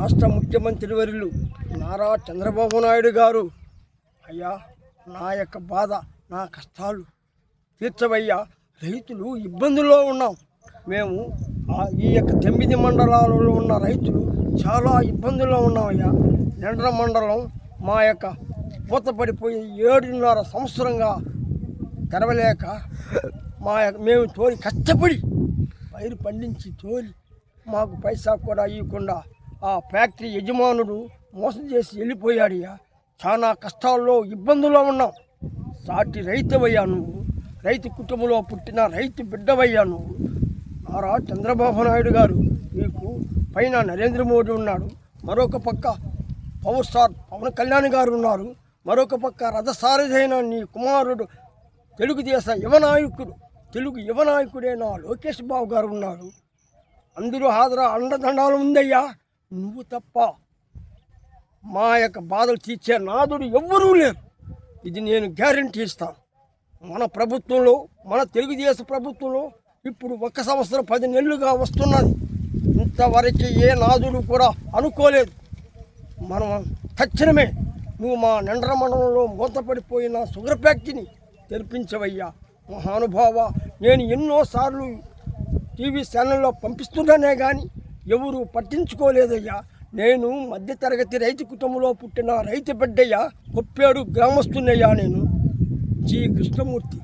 రాష్ట్ర ముఖ్యమంత్రి వర్యులు నారా చంద్రబాబు నాయుడు గారు, అయ్యా నా యొక్క బాధ, నా కష్టాలు తీర్చవయ్యా. రైతులు ఇబ్బందుల్లో ఉన్నాం. మేము ఈ యొక్క 9 మండలాలలో ఉన్న రైతులు చాలా ఇబ్బందుల్లో ఉన్నామయ్యా. నెండ్ర మండలం మా యొక్క పూతపడిపోయి 7.5 సంవత్సరంగా తెరవలేక మేము తోలి కష్టపడి పైరు పండించి తోలి మాకు పైసా కూడా ఇవ్వకుండా ఆ ఫ్యాక్టరీ యజమానుడు మోసం చేసి వెళ్ళిపోయాడయ్యా. చాలా కష్టాల్లో ఇబ్బందుల్లో ఉన్నాం. సాటి రైతువయ్యా నువ్వు, రైతు కుటుంబంలో పుట్టిన రైతు బిడ్డవయ్యా నువ్వు. నారా చంద్రబాబు నాయుడు గారు, మీకు పైన నరేంద్ర మోడీ ఉన్నాడు, మరొక పక్క పవర్ స్టార్ పవన్ కళ్యాణ్ గారు ఉన్నారు, మరొక పక్క రథసారథైన నీ కుమారుడు తెలుగుదేశ యువనాయకుడైన లోకేష్ బాబు గారు ఉన్నారు. అందరూ అండదండాలు ఉందయ్యా. నువ్వు తప్ప మా యొక్క బాధలు తీర్చే నాదుడు ఎవ్వరూ లేరు. ఇది నేను గ్యారంటీ ఇస్తాను. మన ప్రభుత్వంలో, మన తెలుగుదేశ ప్రభుత్వంలో ఇప్పుడు 1 సంవత్సరం 10 నెలలుగా వస్తున్నది. ఇంతవరకు ఏ నాదుడు కూడా అనుకోలేదు. మనం తక్షణమే నువ్వు మా నెండ్ర మండలంలో మూతపడిపోయిన షుగర్ ఫ్యాక్టరీని తెరిపించవయ్యా. మహానుభావ, నేను ఎన్నోసార్లు టీవీ ఛానల్లో పంపిస్తున్నానే కానీ ఎవరు పట్టించుకోలేదయ్యా. నేను మధ్యతరగతి రైతు కుటుంబంలో పుట్టిన రైతు బిడ్డయ్యా, కొప్పేడు గ్రామస్తున్నయ్యా. నేను జి కృష్ణమూర్తి.